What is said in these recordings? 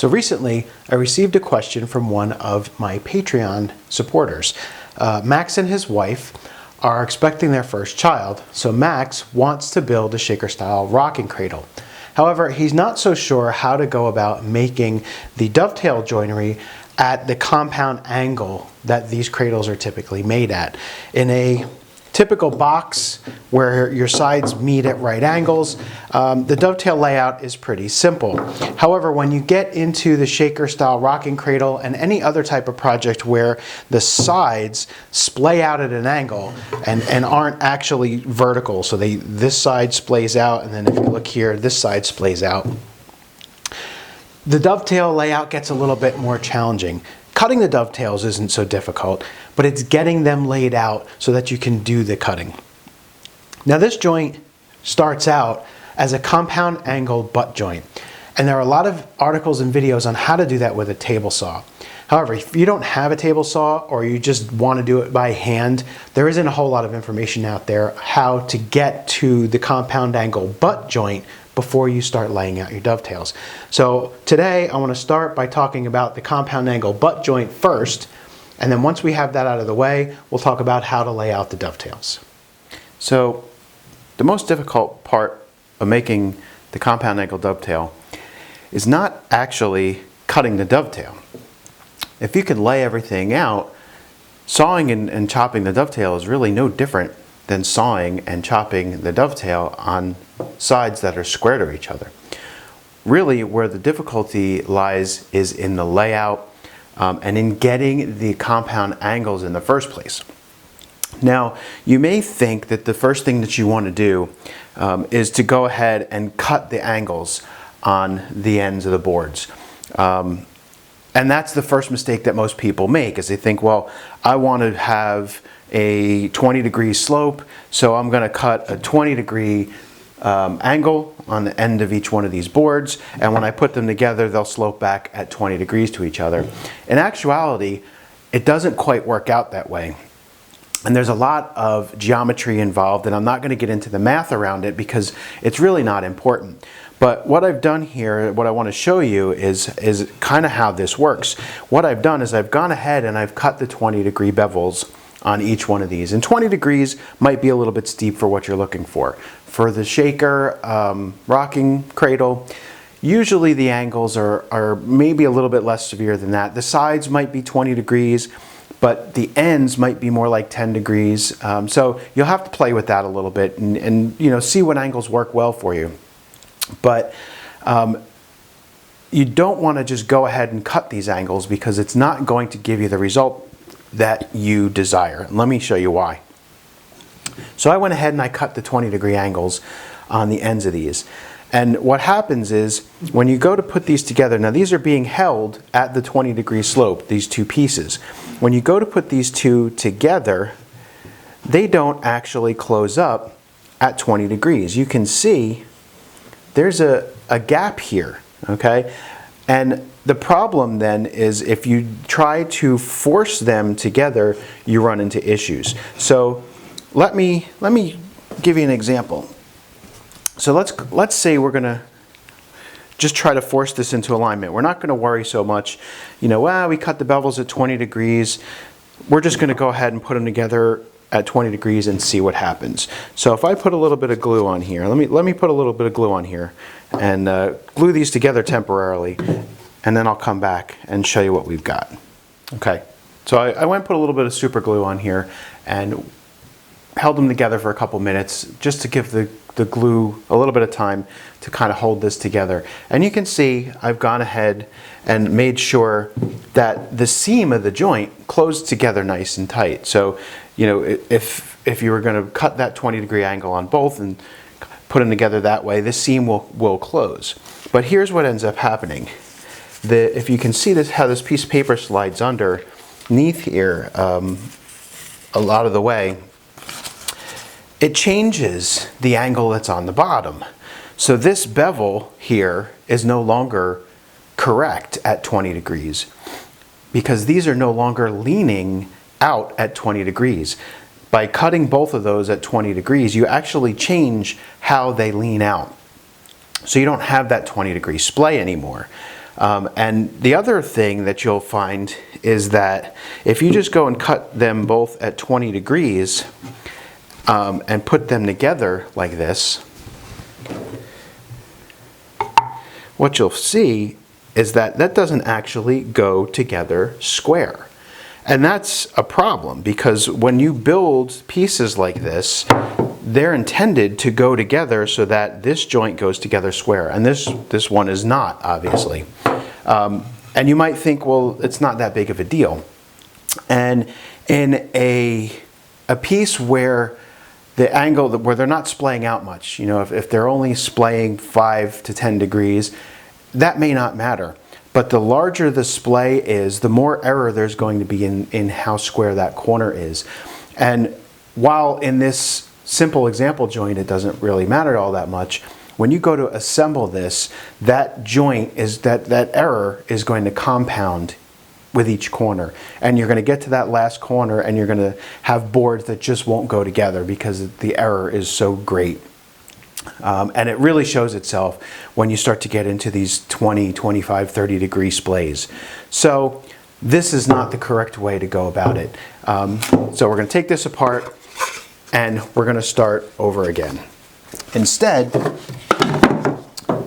So recently, I received a question from one of my Patreon supporters. Max and his wife are expecting their first child, so Max wants to build a shaker-style rocking cradle. However, he's not so sure how to go about making the dovetail joinery at the compound angle that these cradles are typically made at. In a typical box where your sides meet at right angles, the dovetail layout is pretty simple. However, when you get into the shaker style rocking cradle and any other type of project where the sides splay out at an angle and aren't actually vertical, so this side splays out, and then if you look here, this side splays out, the dovetail layout gets a little bit more challenging. Cutting the dovetails isn't so difficult, but it's getting them laid out so that you can do the cutting. Now this joint starts out as a compound angle butt joint, and there are a lot of articles and videos on how to do that with a table saw. However, if you don't have a table saw or you just want to do it by hand, there isn't a whole lot of information out there how to get to the compound angle butt joint before you start laying out your dovetails. So today I want to start by talking about the compound angle butt joint first, and then once we have that out of the way, we'll talk about how to lay out the dovetails. So the most difficult part of making the compound angle dovetail is not actually cutting the dovetail. If you can lay everything out, sawing and chopping the dovetail is really no different than sawing and chopping the dovetail on sides that are square to each other. Really, where the difficulty lies is in the layout and in getting the compound angles in the first place. Now, you may think that the first thing that you want to do is to go ahead and cut the angles on the ends of the boards. And that's the first mistake that most people make, is they think, well, I want to have a 20-degree slope, so I'm going to cut a 20-degree angle on the end of each one of these boards, and when I put them together, they'll slope back at 20 degrees to each other. In actuality, it doesn't quite work out that way. And there's a lot of geometry involved, and I'm not going to get into the math around it because it's really not important. But what I've done here, what I want to show you is kind of how this works. What I've done is I've gone ahead and I've cut the 20-degree bevels on each one of these. And 20 degrees might be a little bit steep for what you're looking for. For the shaker rocking cradle, usually the angles are maybe a little bit less severe than that. The sides might be 20 degrees, but the ends might be more like 10 degrees. So you'll have to play with that a little bit and you know, see what angles work well for you. But you don't want to just go ahead and cut these angles because it's not going to give you the result that you desire. And let me show you why. So I went ahead and I cut the 20-degree angles on the ends of these. And what happens is when you go to put these together, now these are being held at the 20-degree slope, these two pieces. When you go to put these two together, they don't actually close up at 20 degrees. You can see there's a gap here, okay? And the problem then is if you try to force them together, you run into issues. So let me give you an example. So let's say we're going to just try to force this into alignment. We're not going to worry so much, you know, we cut the bevels at 20 degrees. We're just going to go ahead and put them together at 20 degrees and see what happens. So if I put a little bit of glue on here, let me put a little bit of glue on here and glue these together temporarily, and then I'll come back and show you what we've got. Okay, so I went and put a little bit of super glue on here and held them together for a couple minutes just to give the glue a little bit of time to kind of hold this together. And you can see I've gone ahead and made sure that the seam of the joint closed together nice and tight. So, you know, if you were going to cut that 20-degree angle on both and put them together that way, the seam will close. But here's what ends up happening. If you can see this, how this piece of paper slides underneath here a lot of the way, it changes the angle that's on the bottom. So this bevel here is no longer correct at 20 degrees because these are no longer leaning out at 20 degrees. By cutting both of those at 20 degrees, you actually change how they lean out. So you don't have that 20-degree splay anymore. And the other thing that you'll find is that if you just go and cut them both at 20 degrees and put them together like this, what you'll see is that that doesn't actually go together square. And that's a problem, because when you build pieces like this, they're intended to go together so that this joint goes together square, and this one is not, obviously. And you might think, well, it's not that big of a deal. And in a piece where the angle, where they're not splaying out much, you know, if they're only splaying 5 to 10 degrees, that may not matter. But the larger the splay is, the more error there's going to be in how square that corner is. And while in this simple example joint it doesn't really matter all that much, when you go to assemble this, that joint is, that error is going to compound with each corner. And you're going to get to that last corner and you're going to have boards that just won't go together because the error is so great. And it really shows itself when you start to get into these 20, 25, 30 degree splays. So this is not the correct way to go about it. So we're going to take this apart and we're going to start over again. Instead,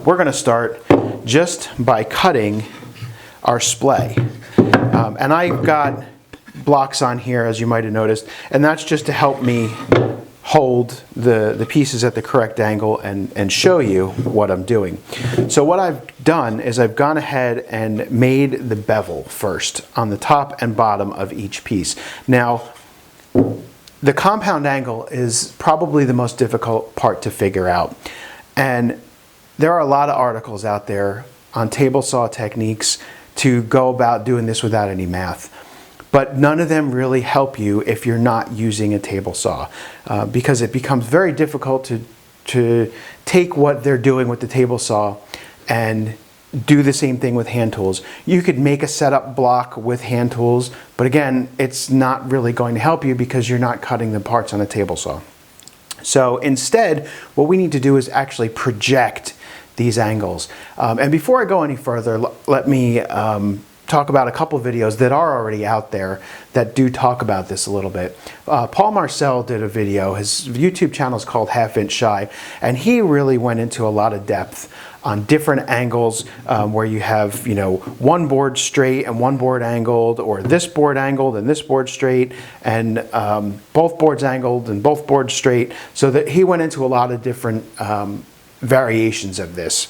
we're going to start just by cutting our splay. And I've got blocks on here, as you might have noticed, and that's just to help me hold the pieces at the correct angle and show you what I'm doing. So what I've done is I've gone ahead and made the bevel first on the top and bottom of each piece. Now, the compound angle is probably the most difficult part to figure out. And there are a lot of articles out there on table saw techniques to go about doing this without any math. But none of them really help you if you're not using a table saw, because it becomes very difficult to take what they're doing with the table saw and do the same thing with hand tools. You could make a setup block with hand tools, but again, it's not really going to help you because you're not cutting the parts on a table saw. So instead, what we need to do is actually project these angles. And before I go any further, let me talk about a couple videos that are already out there that do talk about this a little bit. Paul Marcel did a video. His YouTube channel is called Half Inch Shy, and he really went into a lot of depth on different angles where you have, you know, one board straight and one board angled, or this board angled and this board straight, and both boards angled and both boards straight. So that he went into a lot of different variations of this.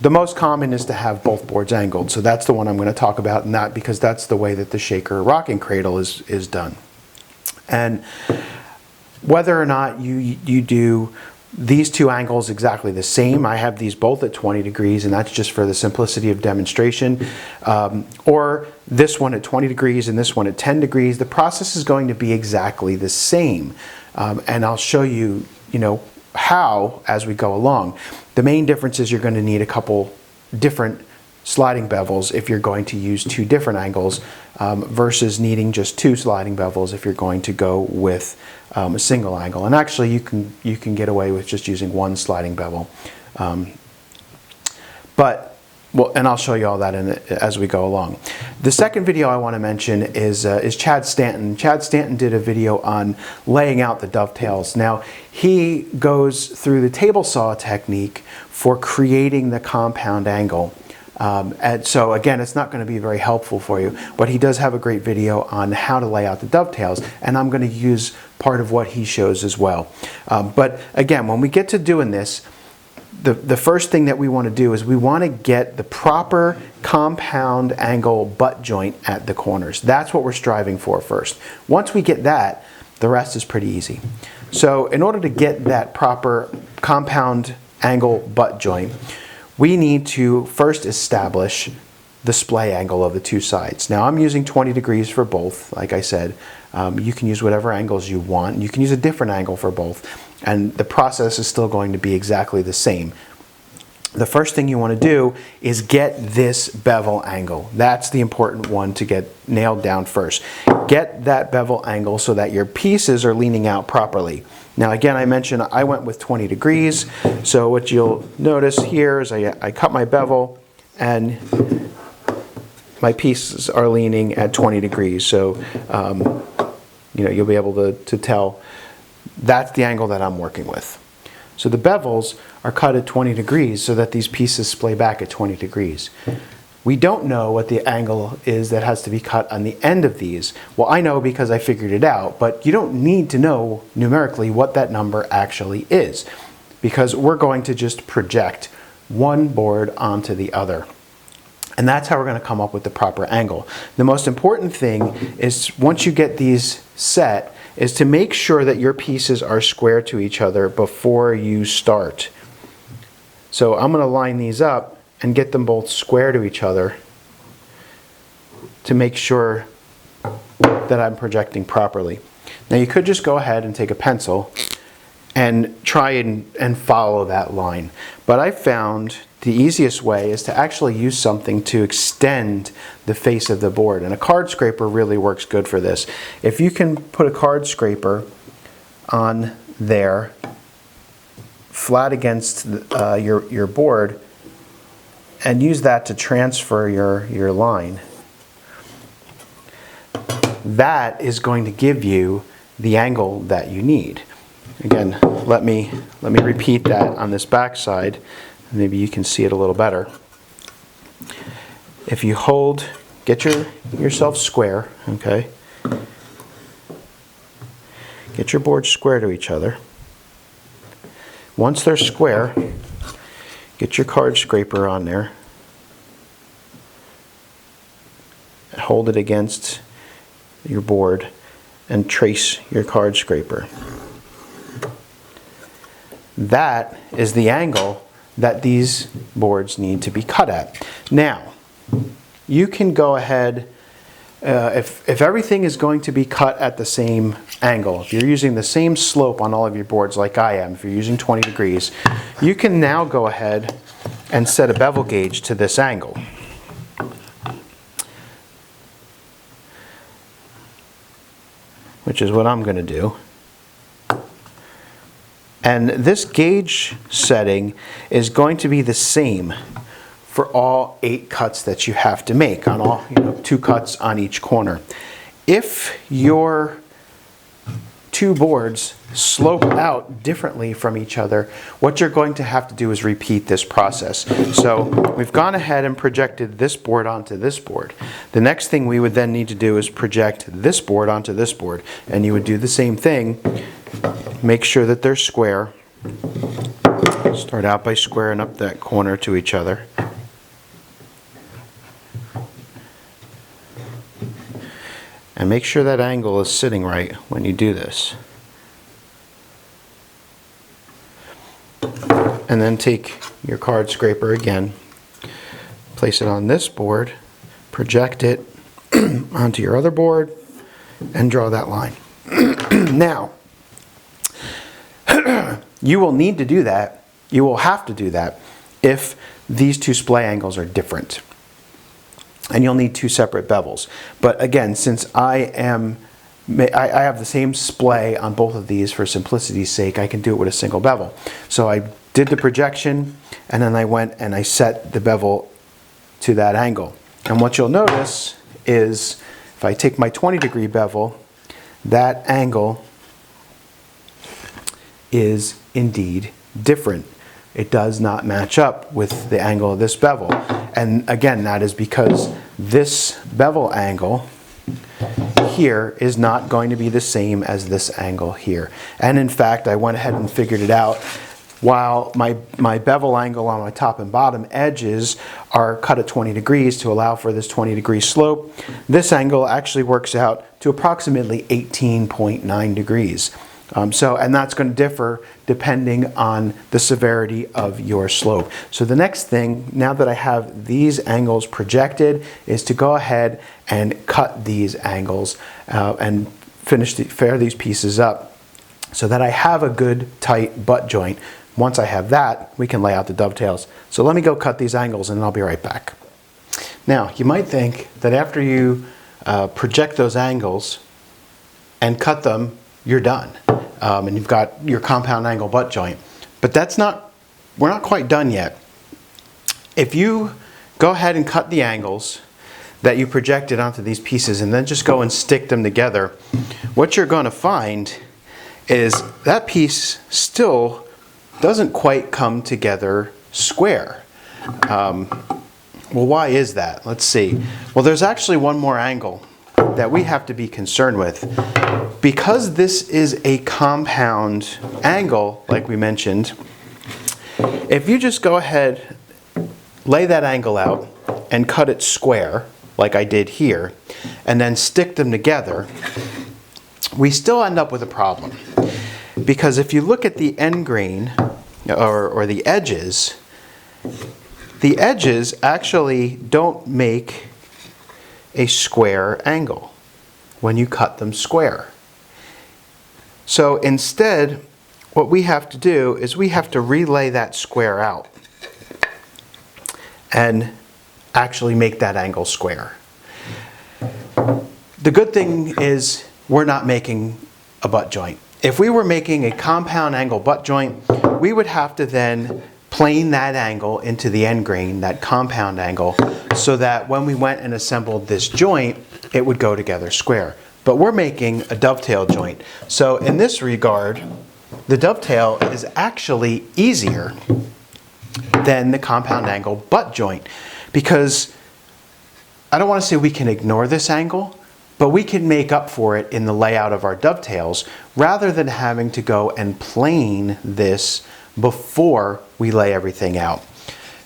The most common is to have both boards angled, so that's the one I'm going to talk about, and that because that's the way that the shaker rocking cradle is done. And whether or not you do these two angles exactly the same, I have these both at 20 degrees, and that's just for the simplicity of demonstration, or this one at 20 degrees and this one at 10 degrees, the process is going to be exactly the same. And I'll show you, you know, how as we go along. The main difference is you're going to need a couple different sliding bevels if you're going to use two different angles versus needing just two sliding bevels if you're going to go with a single angle. And actually you can get away with just using one sliding bevel. Well, and I'll show you all that as we go along. The second video I want to mention is Chad Stanton. Chad Stanton did a video on laying out the dovetails. Now, he goes through the table saw technique for creating the compound angle. And so again, it's not going to be very helpful for you, but he does have a great video on how to lay out the dovetails, and I'm going to use part of what he shows as well. But again, when we get to doing this, the first thing that we want to do is we want to get the proper compound angle butt joint at the corners. That's what we're striving for first. Once we get that, the rest is pretty easy. So in order to get that proper compound angle butt joint, we need to first establish the splay angle of the two sides. Now I'm using 20 degrees for both, like I said. You can use whatever angles you want. You can use a different angle for both, and the process is still going to be exactly the same. The first thing you want to do is get this bevel angle. That's the important one to get nailed down first. Get that bevel angle so that your pieces are leaning out properly. Now again, I mentioned I went with 20 degrees, so what you'll notice here is I cut my bevel, and my pieces are leaning at 20 degrees. So, you'll be able to tell that's the angle that I'm working with. So the bevels are cut at 20 degrees so that these pieces splay back at 20 degrees. We don't know what the angle is that has to be cut on the end of these. Well, I know because I figured it out, but you don't need to know numerically what that number actually is, because we're going to just project one board onto the other. And that's how we're going to come up with the proper angle. The most important thing is, once you get these set, is to make sure that your pieces are square to each other before you start. So I'm going to line these up and get them both square to each other to make sure that I'm projecting properly. Now you could just go ahead and take a pencil and try and follow that line. But I found the easiest way is to actually use something to extend the face of the board. And a card scraper really works good for this. If you can put a card scraper on there, flat against your board, and use that to transfer your line, that is going to give you the angle that you need. Again, let me repeat that on this back side. Maybe you can see it a little better. If you hold, get yourself square, okay? Get your boards square to each other. Once they're square, get your card scraper on there. Hold it against your board and trace your card scraper. That is the angle that these boards need to be cut at. Now, you can go ahead, if everything is going to be cut at the same angle, if you're using the same slope on all of your boards like I am, if you're using 20 degrees, you can now go ahead and set a bevel gauge to this angle. Which is what I'm going to do. And this gauge setting is going to be the same for all 8 cuts that you have to make, on all 2 cuts on each corner. If your 2 boards slope out differently from each other, what you're going to have to do is repeat this process. So we've gone ahead and projected this board onto this board. The next thing we would then need to do is project this board onto this board. And you would do the same thing. Make sure that they're square. Start out by squaring up that corner to each other. And make sure that angle is sitting right when you do this. And then take your card scraper again, place it on this board, project it onto your other board, and draw that line. Now, you will need to do that, you will have to do that if these 2 splay angles are different. And you'll need 2 separate bevels. But again, since I have the same splay on both of these for simplicity's sake, I can do it with a single bevel. So I did the projection, and then I went and I set the bevel to that angle. And what you'll notice is, if I take my 20-degree bevel, that angle is indeed different. It does not match up with the angle of this bevel. And again, that is because this bevel angle here is not going to be the same as this angle here. And in fact, I went ahead and figured it out. While my bevel angle on my top and bottom edges are cut at 20 degrees to allow for this 20-degree slope, this angle actually works out to approximately 18.9 degrees. And that's going to differ depending on the severity of your slope. So the next thing, now that I have these angles projected, is to go ahead and cut these angles and fare these pieces up so that I have a good tight butt joint. Once I have that, we can lay out the dovetails. So let me go cut these angles and I'll be right back. Now, you might think that after you project those angles and cut them, you're done. And you've got your compound angle butt joint. But we're not quite done yet. If you go ahead and cut the angles that you projected onto these pieces and then just go and stick them together, what you're going to find is that piece still doesn't quite come together square. Well, why is that? Let's see. Well, there's actually one more angle that we have to be concerned with. Because this is a compound angle, like we mentioned, if you just go ahead, lay that angle out, and cut it square, like I did here, and then stick them together, we still end up with a problem. Because if you look at the end grain, or the edges actually don't make a square angle when you cut them square. So instead, what we have to do is we have to relay that square out and actually make that angle square. The good thing is we're not making a butt joint. If we were making a compound angle butt joint, we would have to then plane that angle into the end grain, that compound angle, so that when we went and assembled this joint, it would go together square. But we're making a dovetail joint. So in this regard, the dovetail is actually easier than the compound angle butt joint, because I don't want to say we can ignore this angle, but we can make up for it in the layout of our dovetails rather than having to go and plane this before we lay everything out.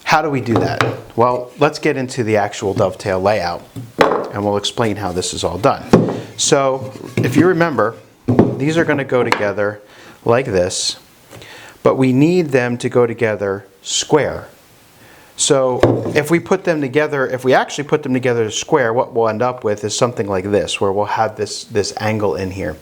How do we do that? Well, let's get into the actual dovetail layout and we'll explain how this is all done. So if you remember, these are going to go together like this, but we need them to go together square. So if we put them together, if we actually put them together square, what we'll end up with is something like this, where we'll have this angle in here.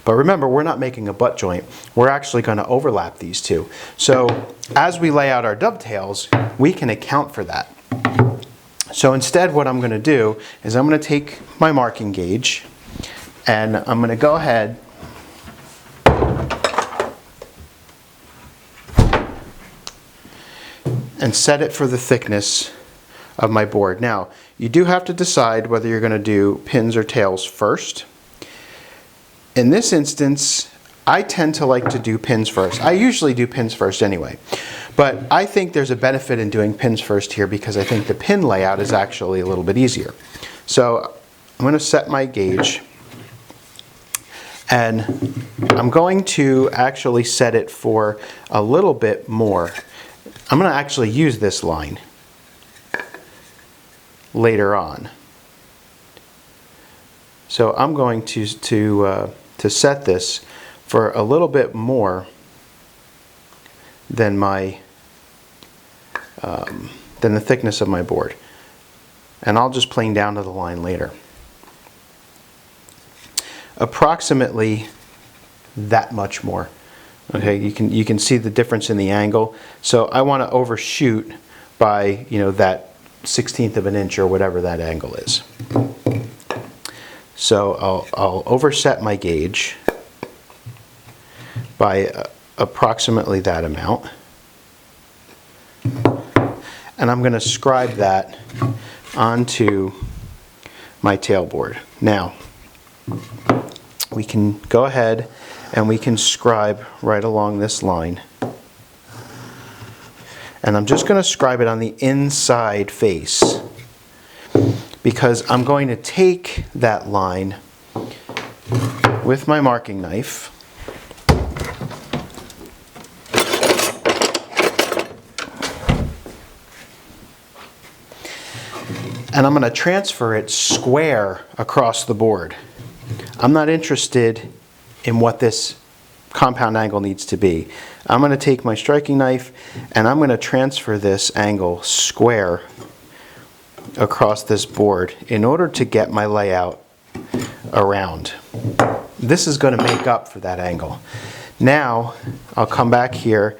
But remember, we're not making a butt joint. We're actually going to overlap these two. So as we lay out our dovetails, we can account for that. So instead, what I'm going to do is I'm going to take my marking gauge and I'm going to go ahead and set it for the thickness of my board. Now, you do have to decide whether you're going to do pins or tails first. In this instance, I tend to like to do pins first. I usually do pins first anyway, but I think there's a benefit in doing pins first here because I think the pin layout is actually a little bit easier. So I'm going to set my gauge and I'm going to actually set it for a little bit more. I'm going to actually use this line later on. So I'm going to set this for a little bit more than my than the thickness of my board, and I'll just plane down to the line later. Approximately that much more. Okay, you can see the difference in the angle. So I want to overshoot by, you know, that 1/16 of an inch or whatever that angle is. So I'll overset my gauge by approximately that amount, and I'm going to scribe that onto my tailboard. Now we can go ahead and we can scribe right along this line. And I'm just going to scribe it on the inside face because I'm going to take that line with my marking knife and I'm going to transfer it square across the board. I'm not interested in what this compound angle needs to be. I'm going to take my striking knife and I'm going to transfer this angle square across this board in order to get my layout around. This is going to make up for that angle. Now I'll come back here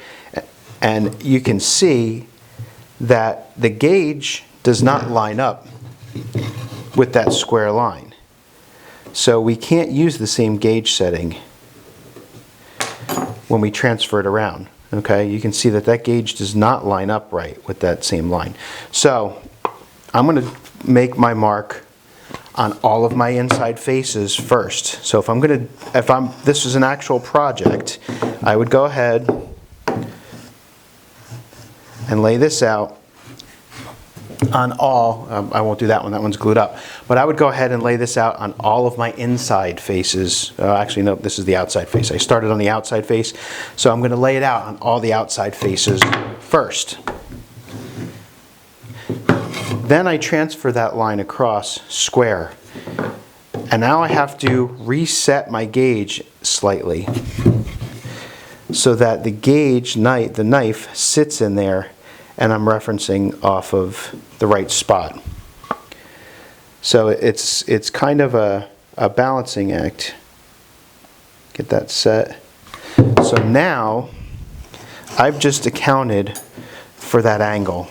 and you can see that the gauge does not line up with that square line. So we can't use the same gauge setting when we transfer it around. Okay, you can see that that gauge does not line up right with that same line. So I'm going to make my mark on all of my inside faces first. So if this is an actual project, I would go ahead and lay this out on all, I won't do that one, that one's glued up, but I would go ahead and lay this out on all of my inside faces. Actually, no, this is the outside face. I started on the outside face, so I'm going to lay it out on all the outside faces first. Then I transfer that line across square. And now I have to reset my gauge slightly so that the gauge, the knife sits in there and I'm referencing off of the right spot. So it's kind of a balancing act. Get that set. So now I've just accounted for that angle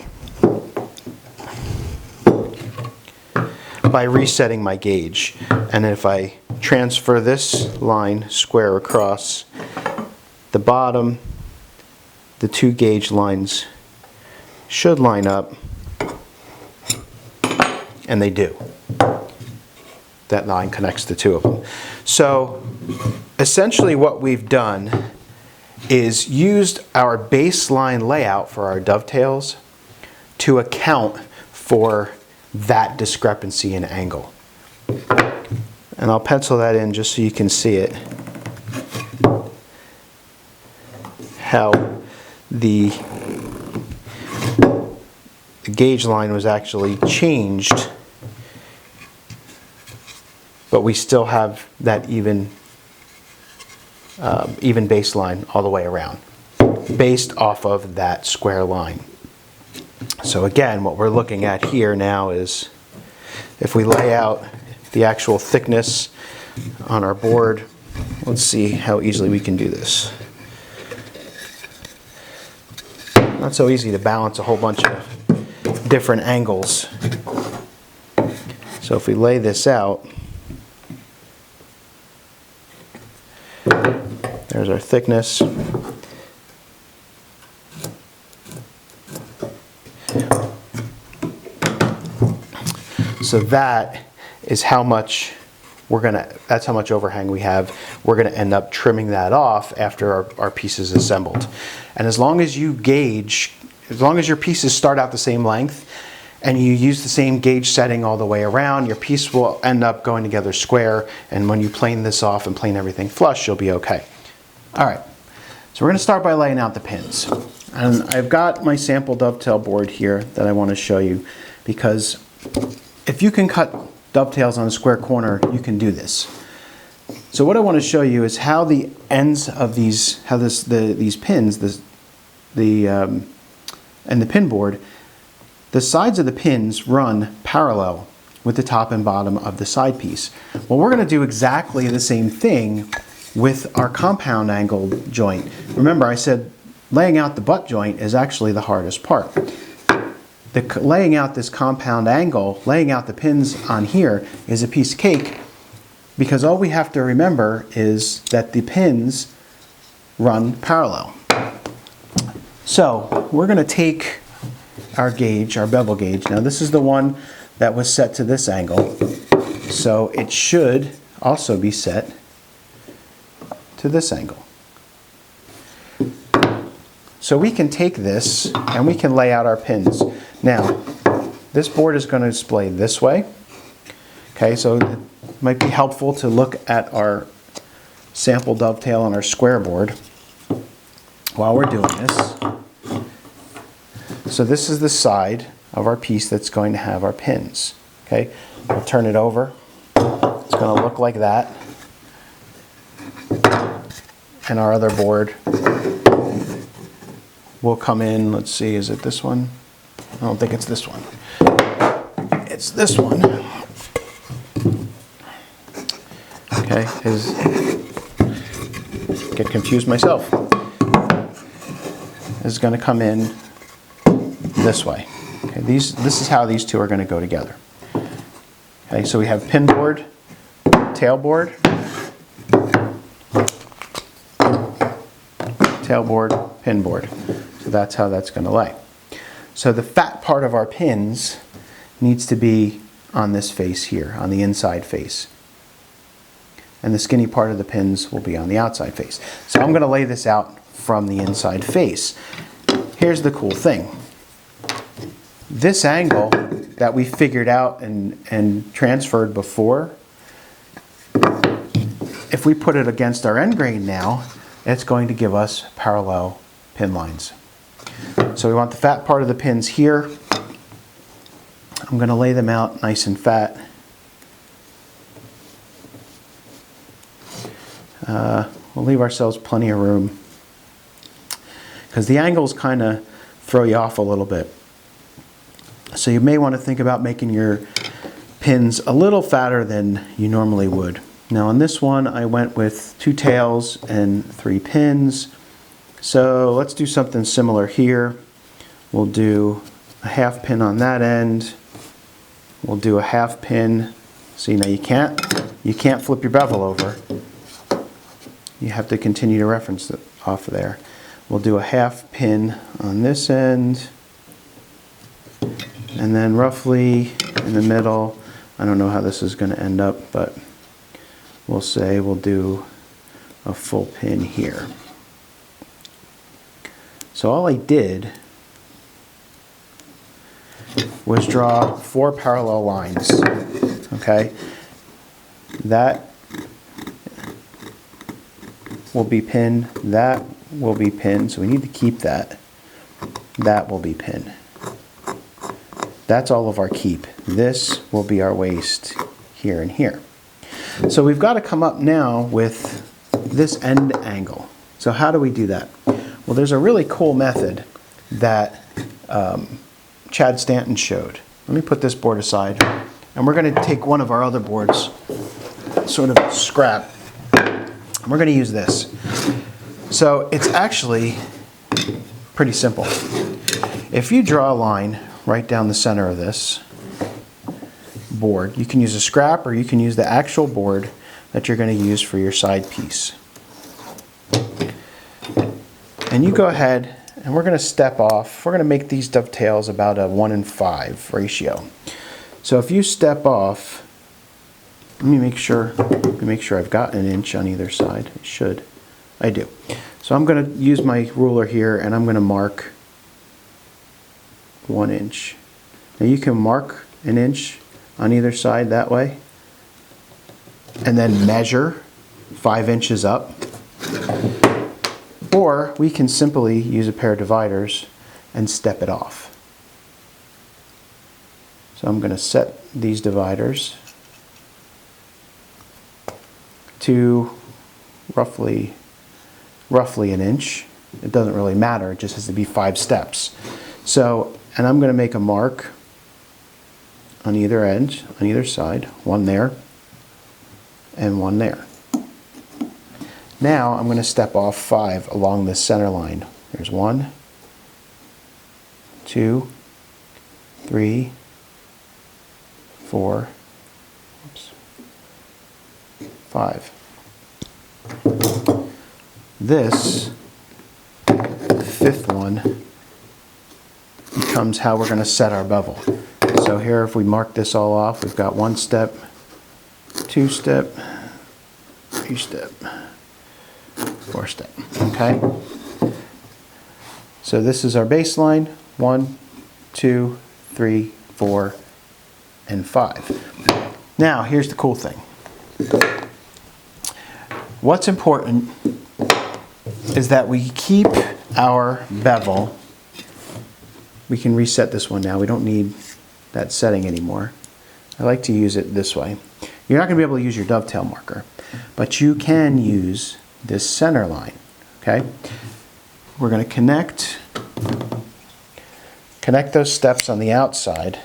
by resetting my gauge. And if I transfer this line square across the bottom, the two gauge lines should line up, and they do. That line connects the two of them. So essentially what we've done is used our baseline layout for our dovetails to account for that discrepancy in angle. And I'll pencil that in just so you can see it. How the gauge line was actually changed, but we still have that even baseline all the way around, based off of that square line. So again, what we're looking at here now is if we lay out the actual thickness on our board, let's see how easily we can do this. Not so easy to balance a whole bunch of different angles. So if we lay this out, there's our thickness. So that is how much that's how much overhang we have. We're gonna end up trimming that off after our piece is assembled. And as long as you gauge, as long as your pieces start out the same length and you use the same gauge setting all the way around, your piece will end up going together square, and when you plane this off and plane everything flush, you'll be okay. All right, so we're gonna start by laying out the pins. And I've got my sample dovetail board here that I wanna show you, because if you can cut dovetails on a square corner, you can do this. So what I want to show you is how the ends of these, these pins, and the pin board, the sides of the pins run parallel with the top and bottom of the side piece. Well, we're going to do exactly the same thing with our compound angle joint. Remember, I said laying out the butt joint is actually the hardest part. Laying out this compound angle, laying out the pins on here is a piece of cake, because all we have to remember is that the pins run parallel. So we're going to take our gauge, our bevel gauge. Now this is the one that was set to this angle, so it should also be set to this angle. So we can take this and we can lay out our pins. Now, this board is going to display this way. Okay, so it might be helpful to look at our sample dovetail on our square board while we're doing this. So this is the side of our piece that's going to have our pins. Okay, we'll turn it over. It's going to look like that. And our other board will come in, let's see, is it this one? I don't think it's this one. It's this one. Okay, get confused myself. Is going to come in this way. Okay, this is how these two are going to go together. Okay, so we have pin board, tail board, pin board. So that's how that's going to lay. So the fat part of our pins needs to be on this face here, on the inside face. And the skinny part of the pins will be on the outside face. So I'm going to lay this out from the inside face. Here's the cool thing. This angle that we figured out and transferred before, if we put it against our end grain now, it's going to give us parallel pin lines. So we want the fat part of the pins here. I'm going to lay them out nice and fat. We'll leave ourselves plenty of room because the angles kind of throw you off a little bit. So you may want to think about making your pins a little fatter than you normally would. Now on this one I went with 2 tails and 3 pins. So let's do something similar here. We'll do a half pin on that end. We'll do a half pin. See, now you can't flip your bevel over. You have to continue to reference it off of there. We'll do a half pin on this end, and then roughly in the middle, I don't know how this is going to end up, but we'll say we'll do a full pin here. So all I did was draw 4 parallel lines, okay? That will be pinned, that will be pinned, so we need to keep that. That will be pinned. That's all of our keep. This will be our waist here and here. So we've got to come up now with this end angle. So how do we do that? Well, there's a really cool method that Chad Stanton showed. Let me put this board aside, and we're going to take one of our other boards, sort of scrap. We're going to use this. So it's actually pretty simple. If you draw a line right down the center of this board, you can use a scrap or you can use the actual board that you're going to use for your side piece. And you go ahead and we're going to step off. We're going to make these dovetails about a 1:5 ratio. So if you step off, let me make sure I've got an inch on either side. I should. I do. So I'm going to use my ruler here and I'm going to mark 1 inch. Now you can mark an inch on either side that way and then measure 5 inches up. Or we can simply use a pair of dividers and step it off. So I'm going to set these dividers to roughly an inch. It doesn't really matter, it just has to be 5 steps. So, and I'm going to make a mark on either edge, on either side, one there and one there. Now I'm going to step off 5 along this center line. There's 1, 2, 3, 4, 5. This, the 5th one, becomes how we're going to set our bevel. So here, if we mark this all off, we've got 1 step, 2 step, 3 step, 4 step. Okay? So this is our baseline. 1, 2, 3, 4, and 5. Now, here's the cool thing. What's important is that we keep our bevel. We can reset this one now. We don't need that setting anymore. I like to use it this way. You're not going to be able to use your dovetail marker, but you can use this center line. Okay? We're going to connect those steps on the outside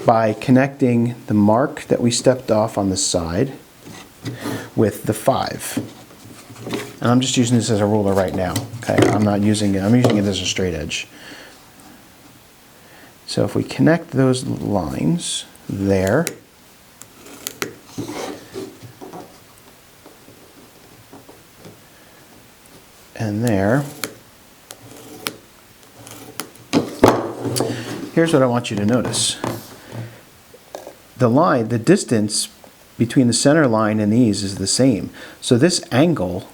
by connecting the mark that we stepped off on the side with the 5. And I'm just using this as a ruler right now. Okay, I'm not using it, I'm using it as a straight edge. So if we connect those lines there, and there, here's what I want you to notice. The distance between the center line and these is the same. So this angle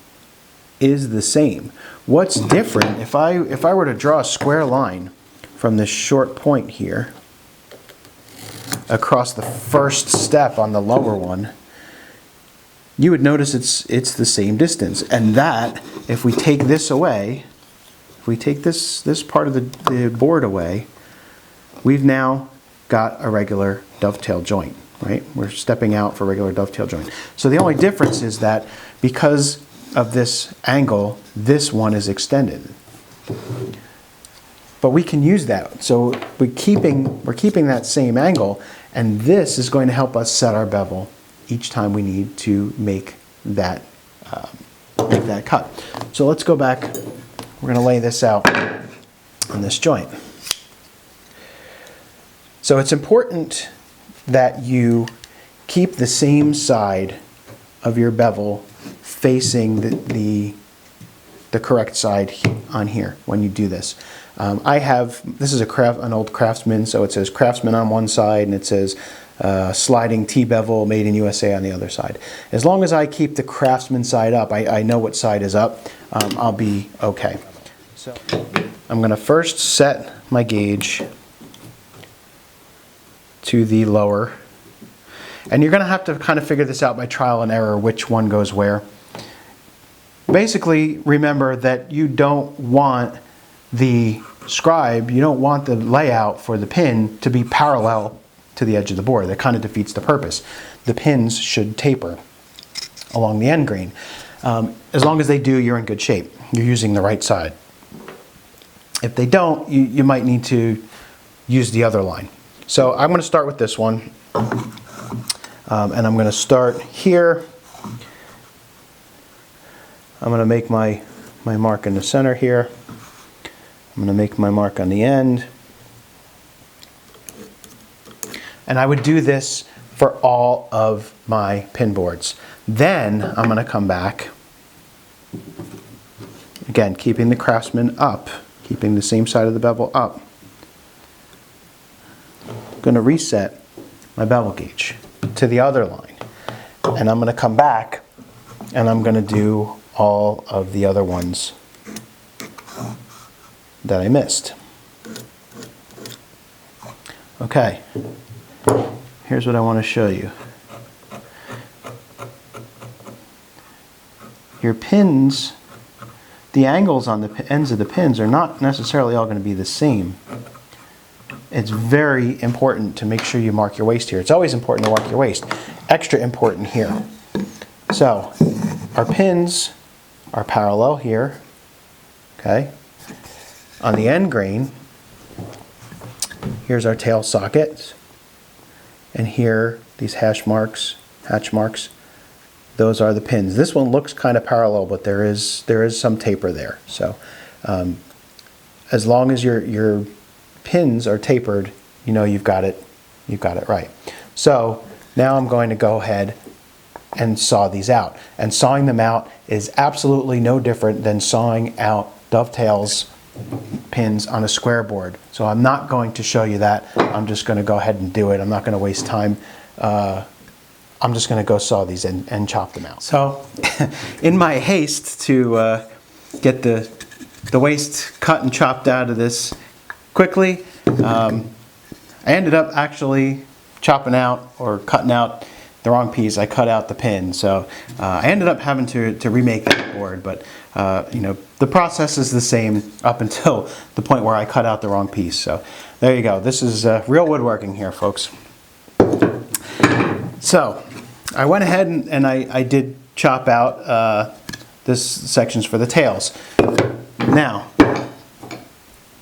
is the same. What's different, if I were to draw a square line from this short point here across the first step on the lower one, you would notice it's the same distance. And that, if we take this away, if we take this part of the board away, we've now got a regular dovetail joint, right? We're stepping out for a regular dovetail joint. So the only difference is that because of this angle, this one is extended. But we can use that. So we're keeping that same angle, and this is going to help us set our bevel each time we need to make that cut. So let's go back. We're going to lay this out on this joint. So it's important that you keep the same side of your bevel facing the correct side on here when you do this. This is an old Craftsman, so it says Craftsman on one side and it says sliding T-bevel made in USA on the other side. As long as I keep the Craftsman side up, I know what side is up, I'll be okay. So I'm going to first set my gauge to the lower, and you're going to have to kind of figure this out by trial and error, which one goes where. Basically, remember that you don't want the scribe, you don't want the layout for the pin to be parallel to the edge of the board. That kind of defeats the purpose. The pins should taper along the end grain. As long as they do, you're in good shape. You're using the right side. If they don't, you might need to use the other line. So I'm going to start with this one, and I'm going to start here. I'm going to make my mark in the center here. I'm going to make my mark on the end. And I would do this for all of my pin boards. Then I'm going to come back, again, keeping the Craftsman up, keeping the same side of the bevel up. I'm going to reset my bevel gauge to the other line. And I'm going to come back and I'm going to do all of the other ones that I missed. Okay, here's what I want to show you. Your pins, the angles on the ends of the pins are not necessarily all going to be the same. It's very important to make sure you mark your waist here. It's always important to mark your waist. Extra important here. So, our pins are parallel here, okay? On the end grain, here's our tail socket, and here, these hatch marks, those are the pins. This one looks kind of parallel, but there is some taper there. So, as long as your pins are tapered, you know you've got it right. So now I'm going to go ahead and saw these out. And sawing them out is absolutely no different than sawing out dovetails pins on a square board. So I'm not going to show you that. I'm just going to go ahead and do it. I'm not going to waste time. I'm just going to go saw these and chop them out. So in my haste to get the waist cut and chopped out of this quickly, I ended up actually chopping out or cutting out the wrong piece. I cut out the pin, so I ended up having to remake that board, but you know, the process is the same up until the point where I cut out the wrong piece. So there you go. This is real woodworking here, folks. So I went ahead and I did chop out this sections for the tails. Now,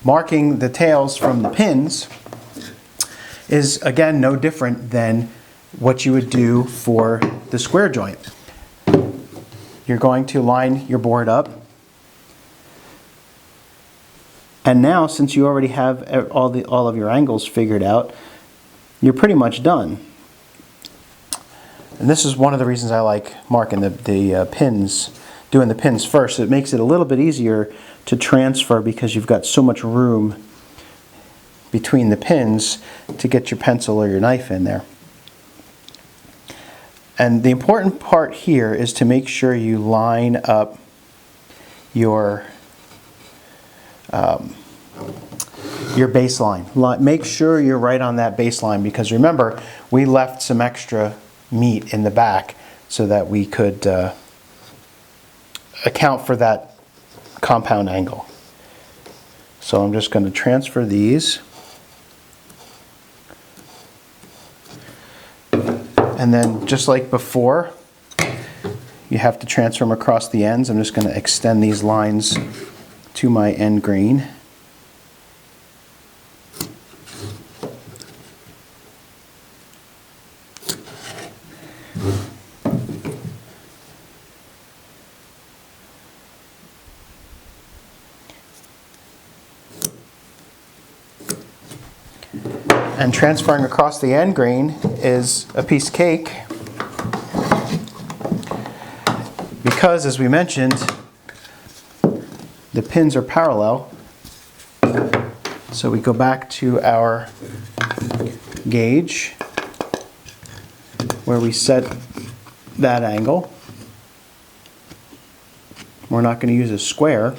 marking the tails from the pins is again no different than what you would do for the square joint. You're going to line your board up, and now since you already have all of your angles figured out, you're pretty much done. And this is one of the reasons I like marking the pins, doing the pins first. It makes it a little bit easier to transfer because you've got so much room between the pins to get your pencil or your knife in there. And the important part here is to make sure you line up your baseline. Make sure you're right on that baseline, because remember, we left some extra meat in the back so that we could account for that compound angle. So I'm just going to transfer these. And then just like before, you have to transfer them across the ends. I'm just going to extend these lines to my end grain. And transferring across the end grain is a piece of cake, because, as we mentioned, the pins are parallel. So we go back to our gauge where we set that angle. We're not going to use a square.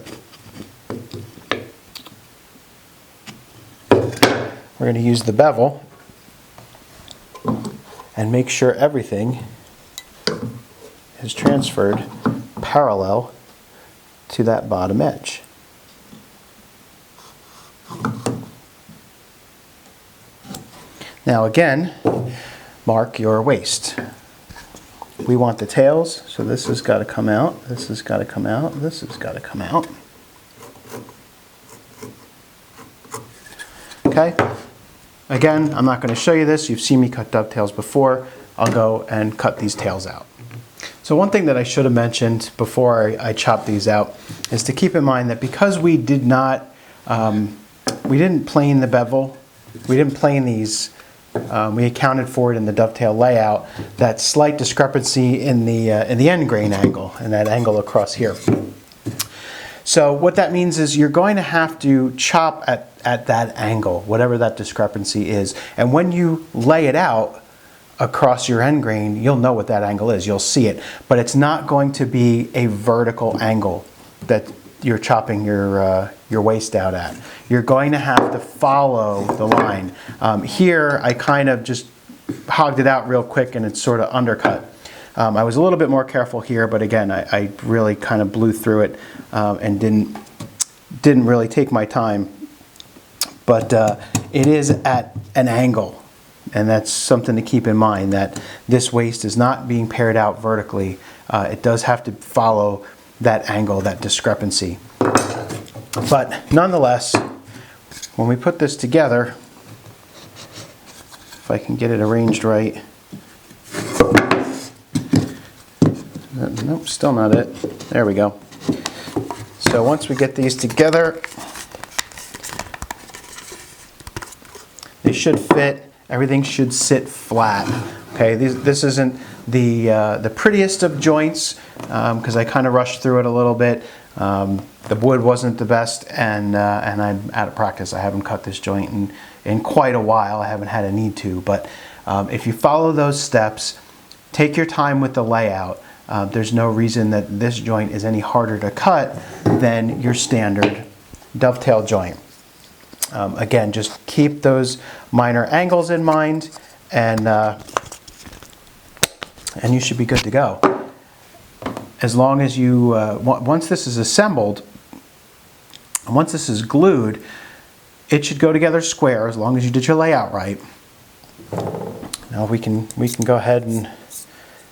We're going to use the bevel and make sure everything is transferred parallel to that bottom edge. Now again, mark your waist. We want the tails, so this has got to come out, this has got to come out, this has got to come out. Okay? Again, I'm not going to show you this. You've seen me cut dovetails before. I'll go and cut these tails out. So one thing that I should have mentioned before I chop these out is to keep in mind that because we did not, we didn't plane the bevel, we didn't plane these, we accounted for it in the dovetail layout, that slight discrepancy in the end grain angle, and that angle across here. So what that means is you're going to have to chop at that angle, whatever that discrepancy is. And when you lay it out across your end grain, you'll know what that angle is. You'll see it. But it's not going to be a vertical angle that you're chopping your waist out at. You're going to have to follow the line. Here, I kind of just hogged it out real quick and it's sort of undercut. I was a little bit more careful here, but again, I really kind of blew through it and didn't really take my time. But it is at an angle, and that's something to keep in mind, that this waist is not being pared out vertically. It does have to follow that angle, that discrepancy. But nonetheless, when we put this together, if I can get it arranged right, nope, still not it. There we go. So once we get these together, they should fit. Everything should sit flat. Okay, this isn't the prettiest of joints because I kind of rushed through it a little bit. The wood wasn't the best, and I'm out of practice. I haven't cut this joint in quite a while. I haven't had a need to, but if you follow those steps, take your time with the layout. There's no reason that this joint is any harder to cut than your standard dovetail joint. Again, just keep those minor angles in mind, and you should be good to go. As long as you, once this is assembled, once this is glued, it should go together square as long as you did your layout right. Now we can go ahead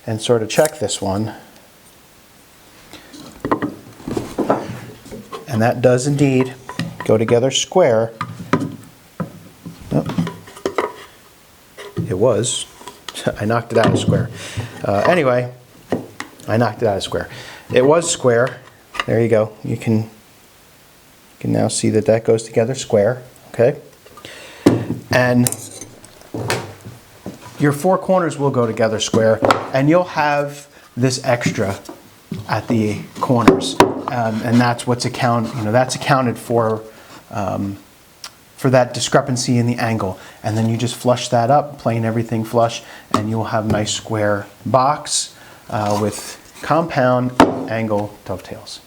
and sort of check this one. And that does indeed go together square. Oh, it was. I knocked it out of square. Anyway, I knocked it out of square. It was square. There you go. You can now see that that goes together square. Okay. And your four corners will go together square, and you'll have this extra at the corners, and that's what's that's accounted for for that discrepancy in the angle. And then you just flush that up, plane everything flush, and you will have a nice square box with compound angle dovetails.